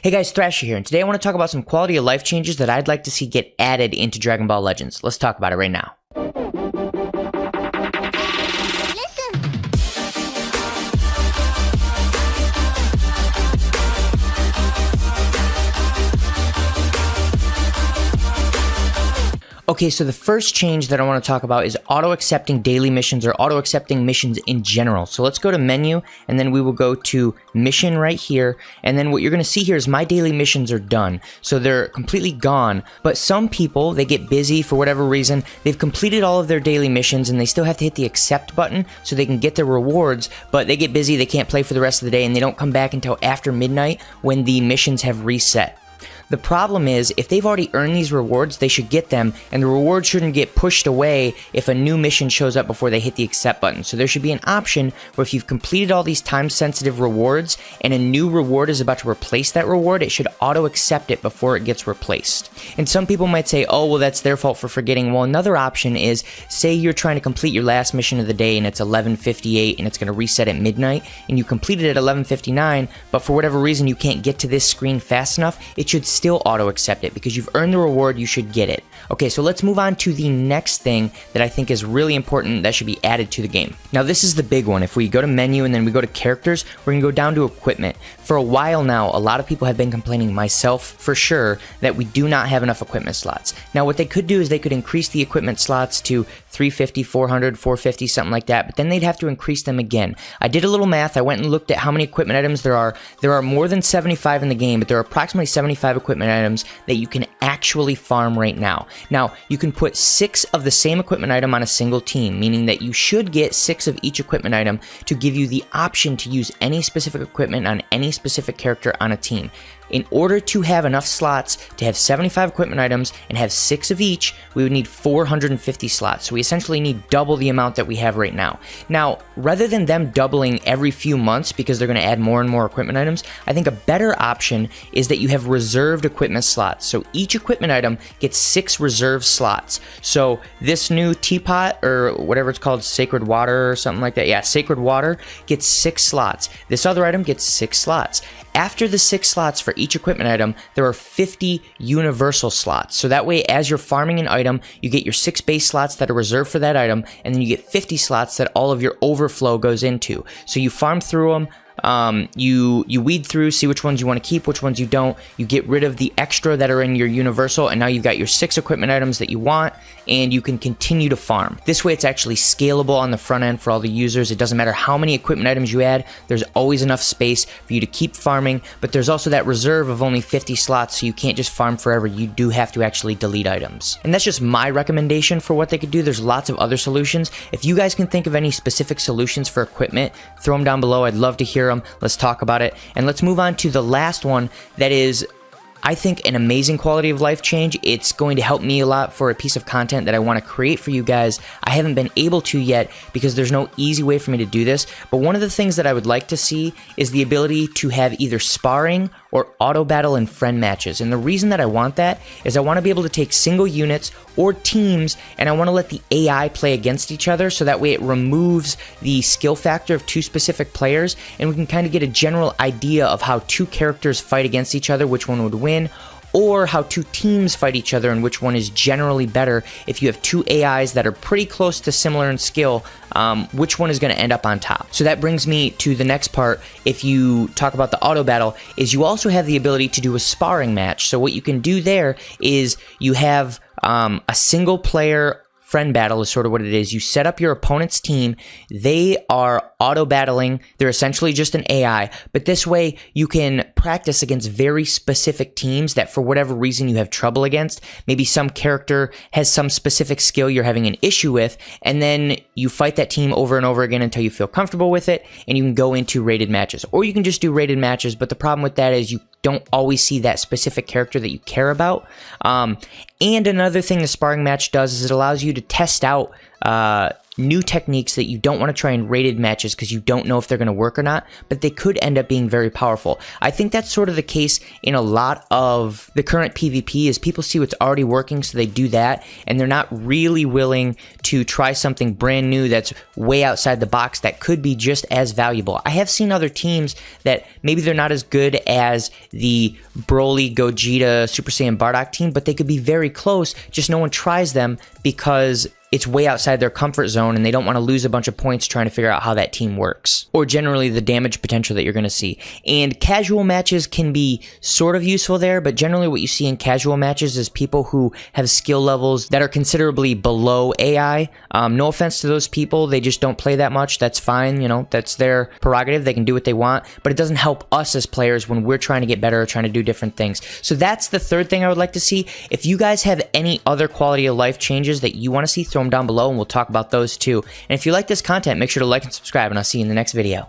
Hey guys, Thrasher here, and today I want to talk about some quality of life changes that I'd like to see get added into Dragon Ball Legends. Let's talk about it right now. Okay, so the first change that I want to talk about is auto-accepting daily missions or auto-accepting missions in general. So let's go to menu, and then we will go to mission right here, and then what you're going to see here is my daily missions are done. So they're completely gone, but some people, they get busy for whatever reason, they've completed all of their daily missions, and they still have to hit the accept button so they can get their rewards, but they get busy, they can't play for the rest of the day, and they don't come back until after midnight when the missions have reset. The problem is, if they've already earned these rewards, they should get them, and the reward shouldn't get pushed away if a new mission shows up before they hit the accept button. So there should be an option where if you've completed all these time-sensitive rewards, and a new reward is about to replace that reward, it should auto-accept it before it gets replaced. And some people might say, oh, well, that's their fault for forgetting. Well, another option is, say you're trying to complete your last mission of the day, and it's 11:58, and it's going to reset at midnight, and you completed it at 11:59, but for whatever reason you can't get to this screen fast enough, it should still auto-accept it because you've earned the reward, you should get it. Okay, so let's move on to the next thing that I think is really important that should be added to the game. Now this is the big one. If we go to menu and then we go to characters, we're going to go down to equipment. For a while now, a lot of people have been complaining, myself for sure, that we do not have enough equipment slots. Now what they could do is they could increase the equipment slots to 350, 400, 450, something like that, but then they'd have to increase them again. I did a little math. I went and looked at how many equipment items there are. There are more than 75 in the game, but there are approximately 75 equipment items that you can actually farm right now. Now, you can put 6 of the same equipment item on a single team, meaning that you should get 6 of each equipment item to give you the option to use any specific equipment on any specific character on a team. In order to have enough slots to have 75 equipment items and have 6 of each, we would need 450 slots. So we essentially need double the amount that we have right now. Now, rather than them doubling every few months because they're going to add more and more equipment items, I think a better option is that you have reserved equipment slots. So each equipment item gets 6 reserved slots. So this new teapot, or whatever it's called, sacred water or something like that. Yeah, sacred water gets 6 slots. This other item gets 6 slots. After the 6 slots for each equipment item, there are 50 universal slots. So that way, as you're farming an item, you get your 6 base slots that are reserved for that item, and then you get 50 slots that all of your overflow goes into. So you farm through them. You weed through, see which ones you want to keep, which ones you don't. You get rid of the extra that are in your universal, and now you've got your 6 equipment items that you want, and you can continue to farm. This way it's actually scalable on the front end for all the users. It doesn't matter how many equipment items you add, there's always enough space for you to keep farming, but there's also that reserve of only 50 slots, so you can't just farm forever. You do have to actually delete items. And that's just my recommendation for what they could do. There's lots of other solutions. If you guys can think of any specific solutions for equipment, throw them down below. I'd love to hear them. Let's talk about it, and let's move on to the last one that is, I think, an amazing quality of life change. It's going to help me a lot for a piece of content that I want to create for you guys. I haven't been able to yet because there's no easy way for me to do this, but one of the things that I would like to see is the ability to have either sparring or auto battle in friend matches. And the reason that I want that is I want to be able to take single units or teams, and I want to let the AI play against each other, so that way it removes the skill factor of 2 specific players, and we can kind of get a general idea of how 2 characters fight against each other, which one would win, or how 2 teams fight each other and which one is generally better. If you have 2 AIs that are pretty close to similar in skill, which one is going to end up on top? So that brings me to the next part. If you talk about the auto battle, is you also have the ability to do a sparring match. So what you can do there is you have a single player friend battle is sort of what it is. You set up your opponent's team. They are auto battling. They're essentially just an AI, but this way you can practice against very specific teams that for whatever reason you have trouble against. Maybe some character has some specific skill you're having an issue with, and then you fight that team over and over again until you feel comfortable with it, and you can go into rated matches. Or you can just do rated matches, but the problem with that is you don't always see that specific character that you care about. And another thing the sparring match does is it allows you to test out new techniques that you don't want to try in rated matches because you don't know if they're going to work or not, but they could end up being very powerful. I think that's sort of the case in a lot of the current PvP is people see what's already working, so they do that, and they're not really willing to try something brand new that's way outside the box that could be just as valuable. I have seen other teams that maybe they're not as good as the Broly, Gogeta, Super Saiyan Bardock team, but they could be very close, just no one tries them because it's way outside their comfort zone and they don't want to lose a bunch of points trying to figure out how that team works, or generally the damage potential that you're going to see. And casual matches can be sort of useful there, but generally what you see in casual matches is people who have skill levels that are considerably below AI. No offense to those people, they just don't play that much. That's fine, you know, that's their prerogative. They can do what they want, but it doesn't help us as players when we're trying to get better or trying to do different things. So that's the third thing I would like to see. If you guys have any other quality of life changes that you want to see, throw them down below and we'll talk about those too. And if you like this content, make sure to like and subscribe, and I'll see you in the next video.